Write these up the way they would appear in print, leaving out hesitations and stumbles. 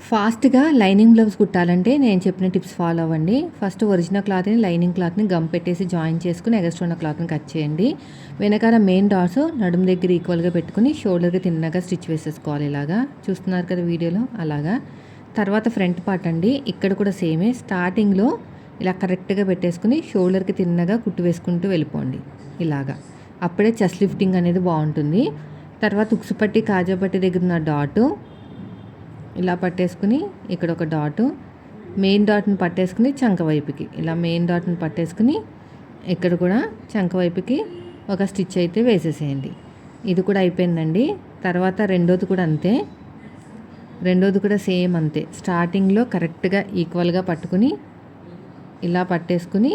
ఫాస్ట్గా lining blouse కుట్టాలంటే నేను చెప్పిన టిప్స్ ఫాలో అవ్వండి. ఫస్ట్ ఒరిజినల్ క్లాత్ని లైనింగ్ క్లాత్ని గమ్ పెట్టేసి జాయిన్ చేసుకుని ఎగస్ట్రా ఉన్న క్లాత్ని కట్ చేయండి. వెనకాల మెయిన్ డాట్స్ నడుము దగ్గర ఈక్వల్గా పెట్టుకుని షోల్డర్కి తిన్నగా స్టిచ్ వేసేసుకోవాలి. ఇలాగా చూస్తున్నారు కదా వీడియోలో అలాగా. తర్వాత ఫ్రంట్ పార్ట్ అండి, ఇక్కడ కూడా సేమే. స్టార్టింగ్లో ఇలా కరెక్ట్గా పెట్టేసుకుని షోల్డర్కి తిన్నగా కుట్టు వేసుకుంటూ వెళ్ళిపోండి ఇలాగా. అప్పుడే చెస్ట్ లిఫ్టింగ్ అనేది బాగుంటుంది. తర్వాత ఉక్సు పట్టి కాజా పట్టి దగ్గర ఉన్న డాటు ఇలా పట్టేసుకుని ఇక్కడ ఒక డాటు, మెయిన్ డాట్ని పట్టేసుకుని చంక వైపుకి ఇలా మెయిన్ డాట్ని పట్టేసుకుని ఇక్కడ కూడా చంక వైపుకి ఒక స్టిచ్ అయితే వేసేసేయండి. ఇది కూడా అయిపోయిందండి. తర్వాత రెండోది కూడా అంతే, రెండోది కూడా సేమ్ అంతే. స్టార్టింగ్లో కరెక్ట్గా ఈక్వల్గా పట్టుకుని ఇలా పట్టేసుకుని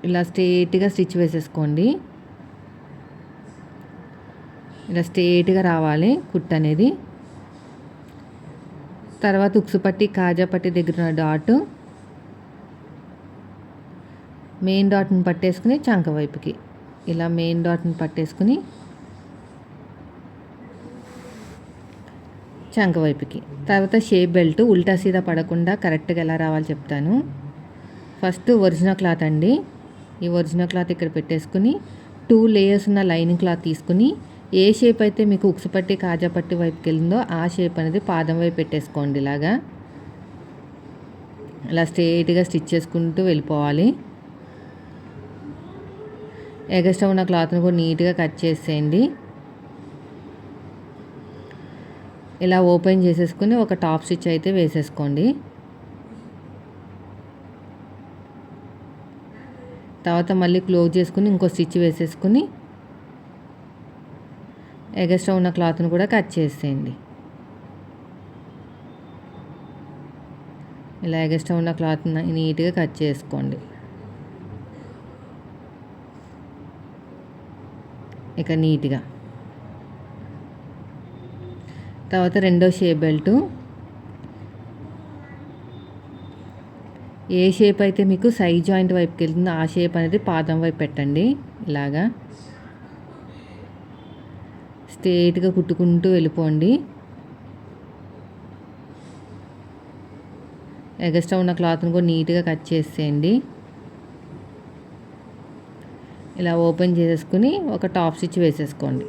ఇలా స్ట్రేట్గా స్టిచ్ వేసేసుకోండి. ఇలా స్ట్రేట్గా రావాలి కుట్ అనేది. తర్వాత ఉక్సు పట్టి కాజా పట్టి దగ్గర డాట్, మెయిన్ డాట్ని పట్టేసుకుని చంక వైపుకి ఇలా మెయిన్ డాట్ని పట్టేసుకుని చంక వైపుకి. తర్వాత షేప్ బెల్ట్ ఉల్టా సీదా పడకుండా కరెక్ట్గా ఎలా రావాలి చెప్తాను. ఫస్ట్ ఒరిజినల్ క్లాత్ అండి, ఈ ఒరిజినల్ క్లాత్ ఇక్కడ పెట్టేసుకుని 2 లేయర్స్ ఉన్న లైనింగ్ క్లాత్ తీసుకుని ఏ షేప్ అయితే మీకు ఉక్సు పట్టి కాజా పట్టి వైపుకి వెళ్ళిందో ఆ షేప్ అనేది పాదం వైపు పెట్టేసుకోండి. ఇలాగా ఇలా స్ట్రేట్గా స్టిచ్ చేసుకుంటూ వెళ్ళిపోవాలి. ఎగస్ట్రా ఉన్న క్లాత్ని కూడా నీట్గా కట్ చేసేయండి. ఇలా ఓపెన్ చేసేసుకుని ఒక టాప్ స్టిచ్ అయితే వేసేసుకోండి. తర్వాత మళ్ళీ క్లోజ్ చేసుకుని ఇంకో స్టిచ్ వేసేసుకుని ఎగస్ట్రా ఉన్న క్లాత్ని కూడా కట్ చేసేయండి. ఇలా ఎగస్ట్రా ఉన్న క్లాత్ని నీట్గా కట్ చేసుకోండి. ఇక నీట్గా. తర్వాత రెండో షేప్ బెల్ట్ ఏ షేప్ అయితే మీకు సైడ్ జాయింట్ వైపుకి వెళ్తుందో ఆ షేప్ అనేది పాదం వైపు పెట్టండి. ఇలాగా స్ట్రేట్గా కుట్టుకుంటూ వెళ్ళిపోండి. ఎగస్ట్రా ఉన్న క్లాత్ని కూడా నీట్గా కట్ చేసేయండి. ఇలా ఓపెన్ చేసేసుకుని ఒక టాప్ స్టిచ్ వేసేసుకోండి.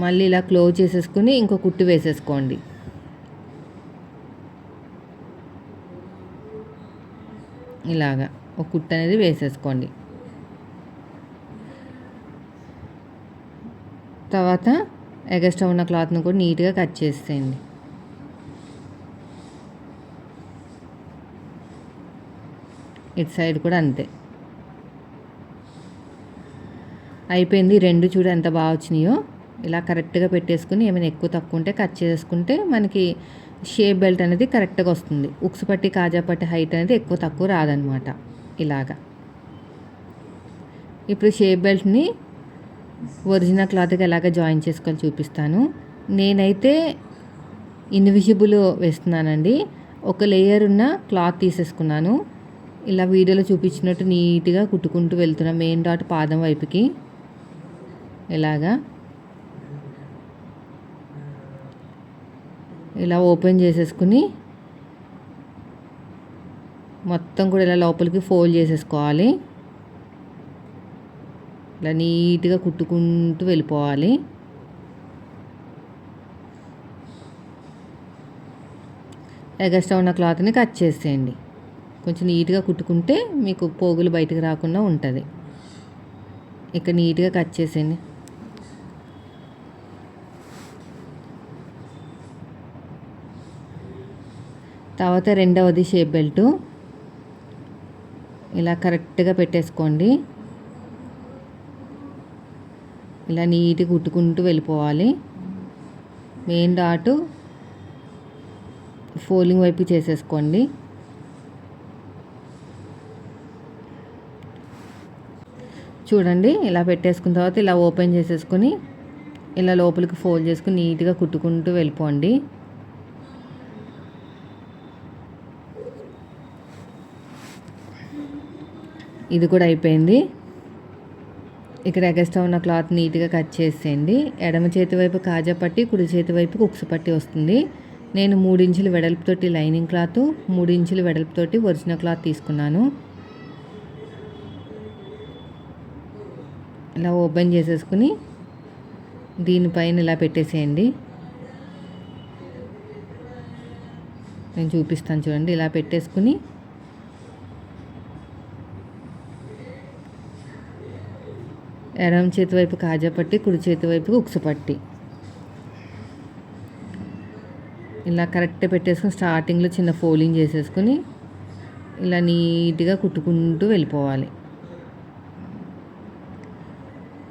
మళ్ళీ ఇలా క్లోజ్ చేసేసుకుని ఇంకో కుట్టు వేసేసుకోండి. ఇలాగా ఒక కుట్టు అనేది వేసేసుకోండి. తర్వాత ఎగస్ట్రా ఉన్న క్లాత్ను కూడా నీట్గా కట్ చేసేయండి. ఇటు సైడ్ కూడా అంతే. అయిపోయింది. రెండు చూడ ఎంత బాగా వచ్చినాయో. ఇలా కరెక్ట్గా పెట్టేసుకుని ఏమైనా ఎక్కువ తక్కువ ఉంటే కట్ చేసుకుంటే మనకి షేప్ బెల్ట్ అనేది కరెక్ట్గా వస్తుంది. ఉక్సు పట్టి కాజా పట్టి హైట్ అనేది ఎక్కువ తక్కువ రాదనమాట. ఇలాగా ఇప్పుడు షేప్ బెల్ట్ని ఒరిజినల్ క్లాత్కి ఎలాగ జాయిన్ చేసుకొని చూపిస్తాను. నేనైతే ఇన్విజిబుల్ వేస్తున్నానండి. ఒక లేయర్ ఉన్న క్లాత్ తీసేసుకున్నాను. ఇలా వీడియోలో చూపించినట్టు నీట్గా కుట్టుకుంటూ వెళ్తున్నా మెయిన్ డాట్ పాదం వైపుకి. ఇలాగా ఇలా ఓపెన్ చేసేసుకుని మొత్తం కూడా ఇలా లోపలికి ఫోల్డ్ చేసేసుకోవాలి. ఇలా నీట్గా కుట్టుకుంటూ వెళ్ళిపోవాలి. ఎగస్ట్రా ఉన్న క్లాత్ని కట్ చేసేయండి. కొంచెం నీట్గా కుట్టుకుంటే మీకు పోగులు బయటకు రాకుండా ఉంటుంది. ఇక నీట్గా కట్ చేసేయండి. తర్వాత రెండవది షేప్ బెల్ట్ ఇలా కరెక్ట్గా పెట్టేసుకోండి. ఇలా నీట్గా కుట్టుకుంటూ వెళ్ళిపోవాలి. మెయిన్ డాటు ఫోల్డింగ్ వైపు చేసేసుకోండి. చూడండి ఇలా పెట్టేసుకున్న తర్వాత ఇలా ఓపెన్ చేసేసుకుని ఇలా లోపలికి ఫోల్డ్ చేసుకుని నీట్గా కుట్టుకుంటూ వెళ్ళిపోండి. ఇది కూడా అయిపోయింది. ఇక్కడ ఎగస్ట్రా ఉన్న క్లాత్ నీట్గా కట్ చేసేయండి. ఎడమ చేతి వైపు కాజా పట్టి, కుడి చేతి వైపుకి ఉక్సు పట్టి వస్తుంది. నేను 3 ఇంచుల వెడల్పుతోటి లైనింగ్ క్లాత్, 3 ఇంచుల వెడల్పుతోటి ఒరిజినల్ క్లాత్ తీసుకున్నాను. ఇలా ఓపెన్ చేసేసుకుని దీనిపైన ఇలా పెట్టేసేయండి. నేను చూపిస్తాను చూడండి. ఇలా పెట్టేసుకుని ఎడమ చేతి వైపు కాజా పట్టి, కుడి చేతి వైపుకి ఉక్సు పట్టి ఇలా కరెక్ట్గా పెట్టేసుకుని స్టార్టింగ్లో చిన్న ఫోల్డింగ్ చేసేసుకుని ఇలా నీట్గా కుట్టుకుంటూ వెళ్ళిపోవాలి.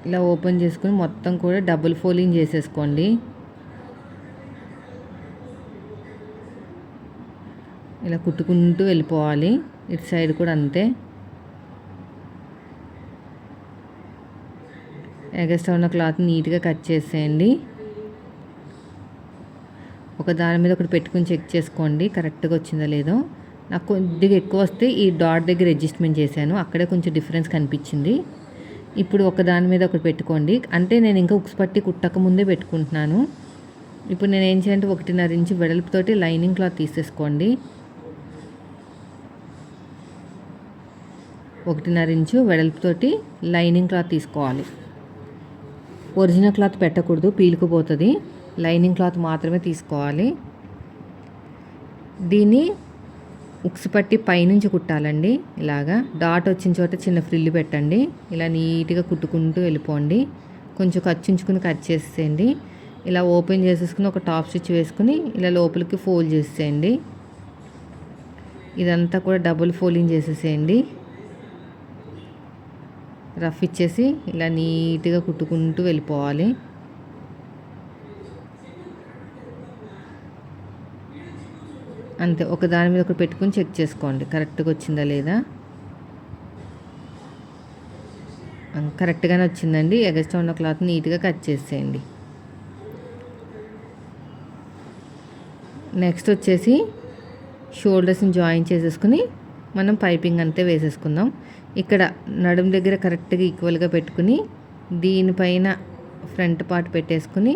ఇలా ఓపెన్ చేసుకుని మొత్తం కూడా డబుల్ ఫోల్డింగ్ చేసేసుకోండి. ఇలా కుట్టుకుంటూ వెళ్ళిపోవాలి. ఇటు సైడ్ కూడా అంతే. ఎగస్ట్రా ఉన్న క్లాత్ నీట్గా కట్ చేసేయండి. ఒక దాని మీద ఒకటి పెట్టుకుని చెక్ చేసుకోండి కరెక్ట్గా వచ్చిందో లేదో. నాకు కొద్దిగా ఎక్కువ వస్తే ఈ డాట్ దగ్గర అడ్జస్ట్మెంట్ చేశాను, అక్కడే కొంచెం డిఫరెన్స్ కనిపించింది. ఇప్పుడు ఒక దాని మీద ఒకటి పెట్టుకోండి. అంటే నేను ఇంకా ఉక్స్ పట్టి కుట్టక ముందే పెట్టుకుంటున్నాను. ఇప్పుడు నేను ఏం చేయాలంటే 1.5 ఇంచు వెడల్పుతోటి లైనింగ్ క్లాత్ తీసేసుకోండి. 1.5 ఇంచు వెడల్పుతోటి లైనింగ్ క్లాత్ తీసుకోవాలి. ఒరిజినల్ క్లాత్ పెట్టకూడదు, పీలుకుపోతుంది. లైనింగ్ క్లాత్ మాత్రమే తీసుకోవాలి. దీన్ని ఉక్స్ పట్టి పైనుంచి కుట్టాలండి. ఇలాగా డాట్ వచ్చిన చోట చిన్న ఫ్రిల్ పెట్టండి. ఇలా నీట్గా కుట్టుకుంటూ వెళ్ళిపోండి. కొంచెం ఖర్చుంచుకుని కట్ చేసేయండి. ఇలా ఓపెన్ చేసేసుకుని ఒక టాప్ స్టిచ్ వేసుకుని ఇలా లోపలికి ఫోల్డ్ చేసేయండి. ఇదంతా కూడా డబుల్ ఫోల్డింగ్ చేసేసేయండి. రఫ్ ఇచ్చేసి ఇలా నీట్గా కుట్టుకుంటూ వెళ్ళిపోవాలి. అంతే. ఒక దాని మీద ఒకటి పెట్టుకుని చెక్ చేసుకోండి కరెక్ట్గా వచ్చిందా లేదా. కరెక్ట్గానే వచ్చిందండి. ఎగస్ట్రా ఉన్న క్లాత్ నీట్గా కట్ చేసేయండి. నెక్స్ట్ వచ్చేసి షోల్డర్స్ని జాయిన్ చేసేసుకుని మనం పైపింగ్ అంతే వేసేసుకుందాం. ఇక్కడ నడుము దగ్గర కరెక్ట్గా ఈక్వల్గా పెట్టుకుని దీనిపైన ఫ్రంట్ పార్ట్ పెట్టేసుకుని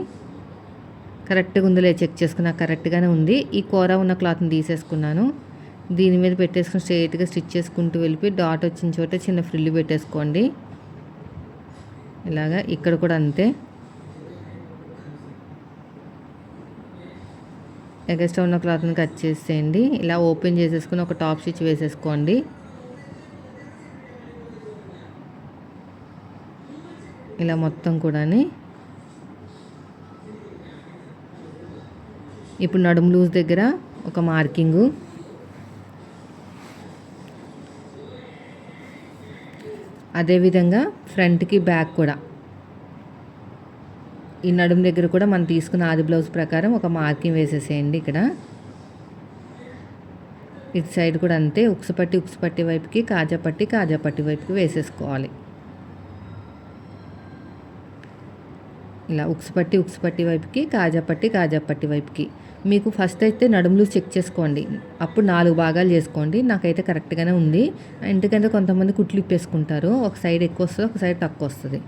కరెక్ట్గా ఉందో లేదు చెక్ చేసుకున్నా. కరెక్ట్గానే ఉంది. ఈ కూర ఉన్న క్లాత్ని తీసేసుకున్నాను. దీని మీద పెట్టేసుకుని స్ట్రైట్గా స్టిచ్ చేసుకుంటూ వెళ్ళిపోయి డాట్ వచ్చిన చోట చిన్న ఫ్రిల్ పెట్టేసుకోండి. ఇలాగా ఇక్కడ కూడా అంతే. ఎగస్ట్రా ఉన్న క్లాత్ని కట్ చేసేయండి. ఇలా ఓపెన్ చేసేసుకుని ఒక టాప్ స్టిచ్ వేసేసుకోండి. ఇలా మొత్తం కూడా. ఇప్పుడు నడుము లూజ్ దగ్గర ఒక మార్కింగు, అదేవిధంగా ఫ్రంట్కి బ్యాక్ కూడా ఈ నడుము దగ్గర కూడా మనం తీసుకున్న ఆది బ్లౌజ్ ప్రకారం ఒక మార్కింగ్ వేసేసేయండి. ఇక్కడ ఇటు సైడ్ కూడా అంతే. ఉక్సు పట్టి వైపుకి, కాజా పట్టి వైపుకి వేసేసుకోవాలి. ఇలా ఉక్సు పట్టి వైపుకి, కాజా పట్టి వైపుకి. మీకు ఫస్ట్ అయితే నడుములు చెక్ చేసుకోండి. అప్పుడు 4 భాగాలు చేసుకోండి. నాకైతే కరెక్ట్గానే ఉంది. ఎందుకంటే కొంతమంది కుట్లు ఇప్పేసుకుంటారు. ఒక సైడ్ ఎక్కువ వస్తుంది, ఒక సైడ్ తక్కువ వస్తుంది.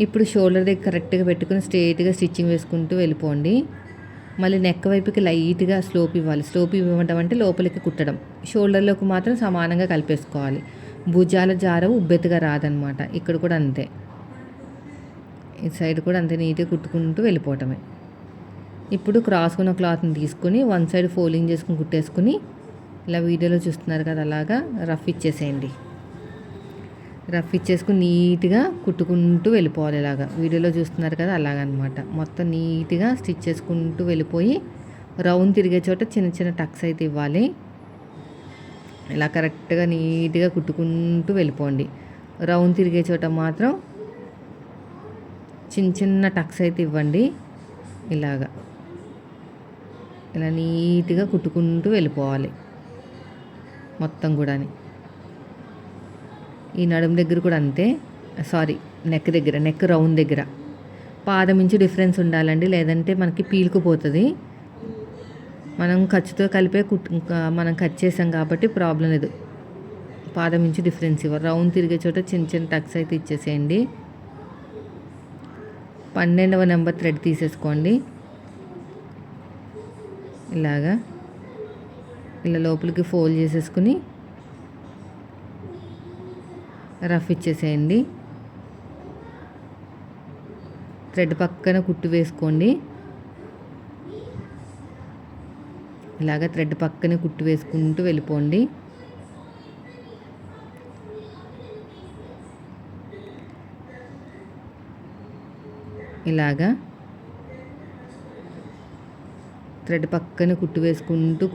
ఇప్పుడు షోల్డర్ దగ్గర కరెక్ట్గా పెట్టుకుని స్ట్రైట్గా స్టిచ్చింగ్ వేసుకుంటూ వెళ్ళిపోండి. మళ్ళీ నెక్ వైపుకి లైట్గా స్లోప్ ఇవ్వాలి. స్లోప్ ఇవ్వడం అంటే లోపలికి కుట్టడం. షోల్డర్లోకి మాత్రం సమానంగా కలిపేసుకోవాలి. భుజాల జారవు, ఉబ్బెత్తుగా రాదనమాట. ఇక్కడ కూడా అంతే. ఈ సైడ్ కూడా అంతే నీట్గా కుట్టుకుంటూ వెళ్ళిపోవటమే. ఇప్పుడు క్రాస్కున్న క్లాత్ని తీసుకుని వన్ సైడ్ ఫోల్డింగ్ చేసుకుని కుట్టేసుకుని ఇలా వీడియోలో చూస్తున్నారు కదా అలాగా రఫ్ ఇచ్చేసేయండి. రఫ్ ఇచ్చేసుకుని నీట్గా కుట్టుకుంటూ వెళ్ళిపోవాలి. ఇలాగా వీడియోలో చూస్తున్నారు కదా అలాగనమాట. మొత్తం నీట్గా స్టిచ్ చేసుకుంటూ వెళ్ళిపోయి రౌండ్ తిరిగే చోట చిన్న చిన్న టక్స్ అయితే ఇవ్వాలి. ఇలా కరెక్ట్గా నీట్గా కుట్టుకుంటూ వెళ్ళిపోండి. రౌండ్ తిరిగే చోట మాత్రం చిన్న చిన్న టక్స్ అయితే ఇవ్వండి. ఇలాగా ఇలా నీట్గా కుట్టుకుంటూ వెళ్ళిపోవాలి మొత్తం కూడా. ఈ నడుము దగ్గర కూడా అంతే. నెక్ రౌండ్ దగ్గర పాదం ఇంచు డిఫరెన్స్ ఉండాలండి, లేదంటే మనకి పీలుకుపోతుంది. మనం ఖర్చుతో కలిపే మనం కట్ చేసాం కాబట్టి ప్రాబ్లం లేదు. పాదం ఇంచు డిఫరెన్స్ రౌండ్ తిరిగే చోట చిన్న చిన్న టక్స్ అయితే ఇచ్చేసేయండి. 12వ నెంబర్ థ్రెడ్ తీసేసుకోండి. ఇలా లోపలికి ఫోల్డ్ చేసేసుకుని రఫ్ ఇచ్చేసేయండి. థ్రెడ్ పక్కన కుట్టు వేసుకోండి. థ్రెడ్ పక్కనే కుట్టు వేసుకుంటూ వెళ్ళిపోండి. థ్రెడ్ పక్కన కుట్టు వేసుకుంటూ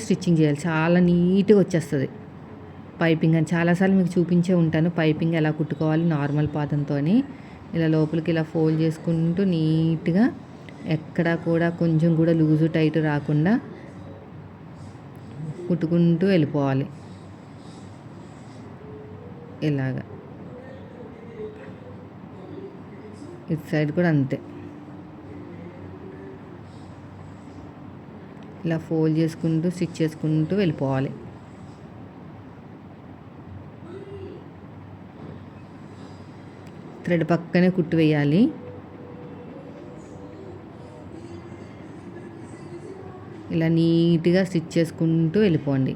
స్టిచ్చింగ్ చేయాలి. చాలా నీట్గా వచ్చేస్తుంది పైపింగ్. అని చాలాసార్లు మీకు చూపించే ఉంటాను పైపింగ్ ఎలా కుట్టుకోవాలి నార్మల్ పాదంతో. ఇలా లోపలికి ఇలా ఫోల్డ్ చేసుకుంటూ నీట్గా ఎక్కడా కూడా కొంచెం కూడా లూజు టైట్ రాకుండా కుట్టుకుంటూ వెళ్ళిపోవాలి. ఇటు సైడ్ కూడా అంతే. ఇలా ఫోల్డ్ చేసుకుంటూ స్టిచ్ చేసుకుంటూ వెళ్ళిపోవాలి. థ్రెడ్ పక్కనే కుట్టు వేయాలి. ఇలా నీట్గా స్టిచ్ చేసుకుంటూ వెళ్ళిపోండి.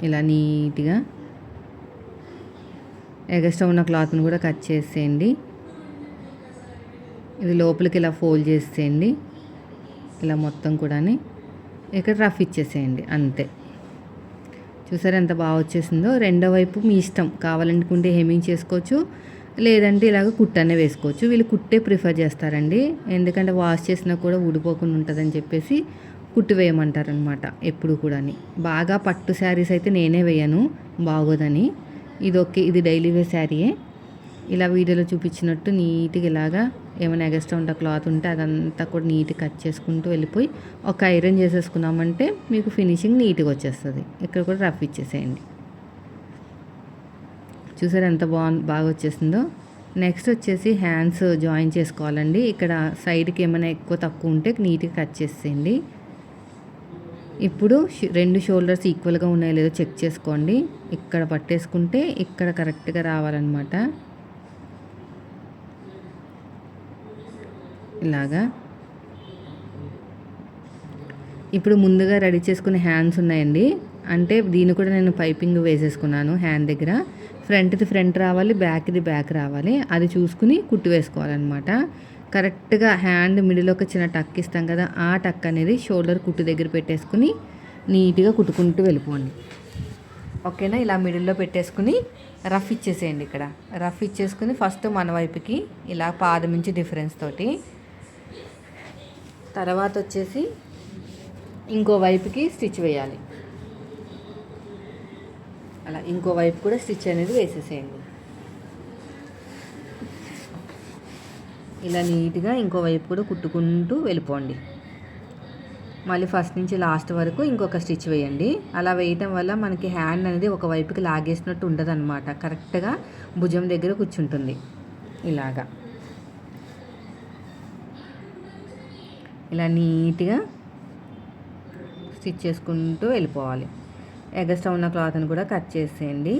ఇలా నీట్గా ఎగస్ట్రా ఉన్న క్లాత్ని కూడా కట్ చేసేయండి. ఇది లోపలికి ఇలా ఫోల్డ్ చేసేయండి. ఇలా మొత్తం కూడా ఇక్కడ రఫ్ ఇచ్చేసేయండి అంతే. చూసారా ఎంత బాగా వచ్చేసిందో. రెండో వైపు మీ ఇష్టం, కావాలనుకుంటే హెమ్మింగ్ చేసుకోవచ్చు, లేదంటే ఇలాగ కుట్టనే వేసుకోవచ్చు. వీళ్ళు కుట్టే ప్రిఫర్ చేస్తారండి, ఎందుకంటే వాష్ చేసినా కూడా ఊడిపోకుండా ఉంటుందని చెప్పేసి కుట్టు వేయమంటారనమాట ఎప్పుడు కూడా. బాగా పట్టు శారీస్ అయితే నేనే వేయను, బాగోదని. ఇది డైలీ వేర్ శారీయే. ఇలా వీడియోలో చూపించినట్టు నీట్గా ఇలాగా ఏమైనా ఎగస్ట్రా ఉంటే క్లాత్ ఉంటే అదంతా కూడా నీట్గా కట్ చేసుకుంటూ వెళ్ళిపోయి ఒక ఐరన్ చేసేసుకున్నామంటే మీకు ఫినిషింగ్ నీట్గా వచ్చేస్తుంది. ఇక్కడ కూడా రఫ్ ఇచ్చేసేయండి. చూసారు ఎంత బాగా వచ్చేసిందో. నెక్స్ట్ వచ్చేసి హ్యాండ్స్ జాయిన్ చేసుకోవాలండి. ఇక్కడ సైడ్కి ఏమైనా ఎక్కువ తక్కువ ఉంటే నీట్గా కట్ చేసేయండి. ఇప్పుడు 2 షోల్డర్స్ ఈక్వల్గా ఉన్నాయో లేదో చెక్ చేసుకోండి. ఇక్కడ పట్టేసుకుంటే ఇక్కడ కరెక్ట్గా రావాలన్నమాట. ఇప్పుడు ముందుగా రెడీ చేసుకునే హ్యాండ్స్ ఉన్నాయండి. అంటే దీన్ని కూడా నేను పైపింగ్ వేసేసుకున్నాను. హ్యాండ్ దగ్గర ఫ్రంట్ది ఫ్రంట్ రావాలి, బ్యాక్ది బ్యాక్ రావాలి. అది చూసుకుని కుట్టు వేసుకోవాలన్నమాట. కరెక్ట్గా హ్యాండ్ మిడిల్ ఒక చిన్న టక్ ఇస్తాం కదా, ఆ టక్ అనేది షోల్డర్ కుట్టు దగ్గర పెట్టేసుకుని నీట్గా కుట్టుకుంటూ వెళ్ళిపోండి. ఓకేనా? ఇలా మిడిల్లో పెట్టేసుకుని రఫ్ ఇచ్చేసేయండి. ఇక్కడ రఫ్ ఇచ్చేసుకుని ఫస్ట్ మన వైపుకి ఇలా పాదం నుంచి డిఫరెన్స్ తోటి, తర్వాత వచ్చేసి ఇంకో వైపుకి స్టిచ్ వేయాలి. అలా ఇంకో వైపు కూడా స్టిచ్ అనేది వేసేసేయండి. ఇలా నీట్గా ఇంకో వైపు కూడా కుట్టుకుంటూ వెళ్ళిపోండి. మళ్ళీ ఫస్ట్ నుంచి లాస్ట్ వరకు ఇంకొక స్టిచ్ వేయండి. అలా వేయటం వల్ల మనకి హ్యాండ్ అనేది ఒక వైపుకి లాగేసినట్టు ఉండదు అనమాట. కరెక్ట్గా భుజం దగ్గర కూర్చుంటుంది. ఇలా నీట్గా స్టిచ్ చేసుకుంటూ వెళ్ళిపోవాలి. ఎగస్ట్రా ఉన్న క్లాత్ని కూడా కట్ చేసేయండి.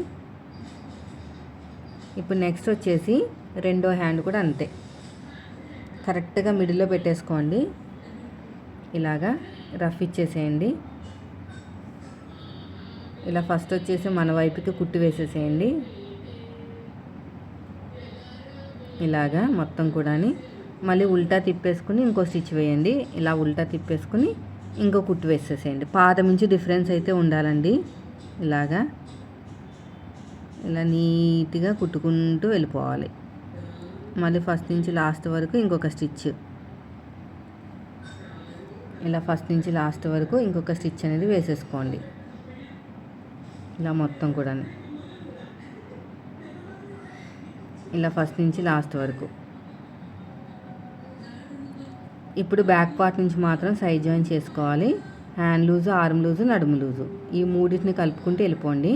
ఇప్పుడు నెక్స్ట్ వచ్చేసి రెండో హ్యాండ్ కూడా అంతే, కరెక్ట్గా మిడిల్లో పెట్టేసుకోండి. ఇలాగా రఫ్ ఇచ్చేసేయండి. ఇలా ఫస్ట్ వచ్చేసి మన వైపుకి కుట్టు వేసేసేయండి. ఇలాగా మొత్తం కూడా మళ్ళీ ఉల్టా తిప్పేసుకుని ఇంకో స్టిచ్ వేయండి. ఇలా ఉల్టా తిప్పేసుకుని ఇంకో కుట్టు వేసేసేయండి. పాదం నుంచి డిఫరెన్స్ అయితే ఉండాలండి. ఇలా నీట్గా కుట్టుకుంటూ వెళ్ళిపోవాలి. మళ్ళీ ఫస్ట్ నుంచి లాస్ట్ వరకు ఇంకొక స్టిచ్, ఇలా ఫస్ట్ నుంచి లాస్ట్ వరకు ఇంకొక స్టిచ్ అనేది వేసేసుకోండి. ఇలా మొత్తం కూడా ఇలా ఫస్ట్ నుంచి లాస్ట్ వరకు. ఇప్పుడు బ్యాక్ పార్ట్ నుంచి మాత్రం సైడ్ జాయిన్ చేసుకోవాలి. హ్యాండ్ లూజు, ఆర్మ్ లూజు, నడుము లూజు, ఈ మూడింటిని కలుపుకుంటూ వెళ్ళిపోండి.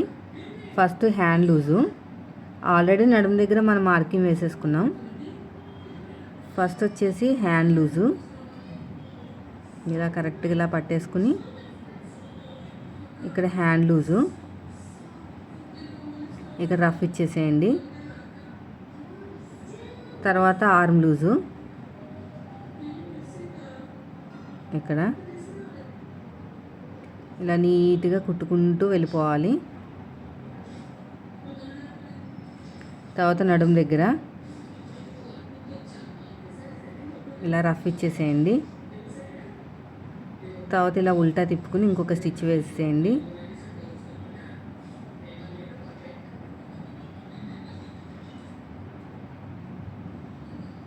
ఫస్ట్ హ్యాండ్ లూజు, ఆల్రెడీ నడుము దగ్గర మనం మార్కింగ్ వేసేసుకున్నాం. ఫస్ట్ వచ్చేసి హ్యాండ్ లూజు ఇలా కరెక్ట్గా ఇలా పట్టేసుకుని ఇక్కడ హ్యాండ్ లూజు ఇక్కడ రఫ్ ఇచ్చేసేయండి. తర్వాత ఆర్మ్ లూజు ఇక్కడ ఇలా నీట్గా కుట్టుకుంటూ వెళ్ళిపోవాలి. తర్వాత నడుము దగ్గర ఇలా రఫ్ ఇచ్చేసేయండి. తర్వాత ఇలా ఉల్టా తిప్పుకుని ఇంకొక స్టిచ్ వేసేయండి.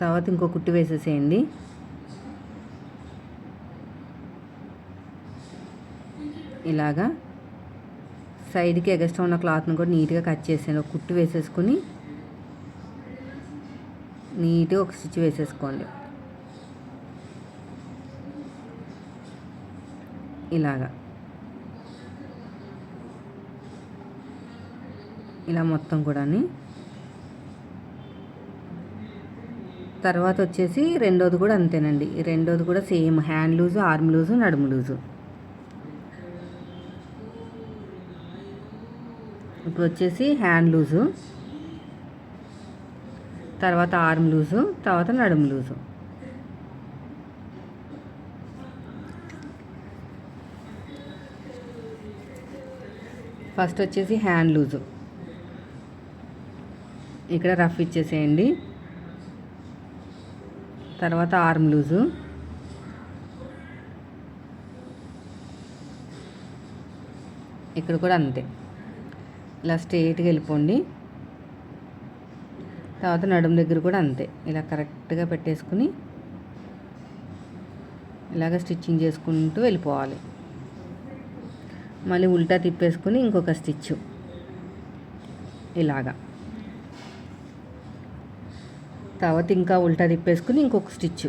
తర్వాత ఇంకో కుట్టు వేసేసేయండి. ఇలాగా సైడ్కి ఎగస్ట్రా ఉన్న క్లాత్ని కూడా నీట్గా కట్ చేసేయండి. ఒక కుట్టు వేసేసుకుని నీట్గా ఒక స్టిచ్ వేసేసుకోండి. ఇలాగా ఇలా మొత్తం కూడా. తర్వాత వచ్చేసి రెండోది కూడా అంతేనండి. రెండోది కూడా same hand loose, arm loose, నడుము లూజు. ఇప్పుడు వచ్చేసి హ్యాండ్ లూజు, తర్వాత ఆర్మ్ లూజు, తర్వాత నడుము లూజు. ఫస్ట్ వచ్చేసి హ్యాండ్ లూజు ఇక్కడ రఫ్ ఇచ్చేసేయండి. తర్వాత ఆర్మ్ లూజు, ఇక్కడ కూడా అంతే ఇలా స్ట్రైట్గా వెళ్ళిపోండి. తర్వాత నడుము దగ్గర కూడా అంతే ఇలా కరెక్ట్గా పెట్టేసుకుని ఇలాగ స్టిచ్చింగ్ చేసుకుంటూ వెళ్ళిపోవాలి. మళ్ళీ ఉల్టా తిప్పేసుకుని ఇంకొక స్టిచ్ ఇలాగా. తర్వాత ఇంకా ఉల్టా తిప్పేసుకుని ఇంకొక స్టిచ్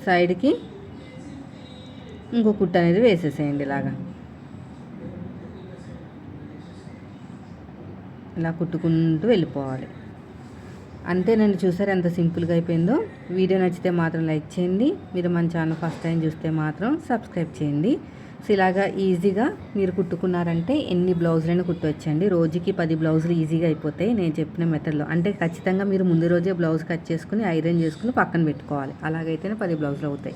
సైడ్కి ఇంకో కుట్టు అనేది వేసేసేయండి. ఇలాగా ఇలా కుట్టుకుంటూ వెళ్ళిపోవాలి. అంతేనండి. చూసారు ఎంత సింపుల్గా అయిపోయిందో. వీడియో నచ్చితే మాత్రం లైక్ చేయండి. మీరు మన ఛానల్ ఫస్ట్ టైం చూస్తే మాత్రం సబ్స్క్రైబ్ చేయండి. సో ఇలాగా ఈజీగా మీరు కుట్టుకున్నారంటే ఎన్ని బ్లౌజులైనా కుట్టవచ్చండి. రోజుకి 10 బ్లౌజులు ఈజీగా అయిపోతాయి నేను చెప్పిన మెథడ్లో. అంటే ఖచ్చితంగా మీరు ముందు రోజే బ్లౌజ్ కట్ చేసుకుని ఐరన్ చేసుకుని పక్కన పెట్టుకోవాలి. అలాగైతేనే 10 బ్లౌజులు అవుతాయి.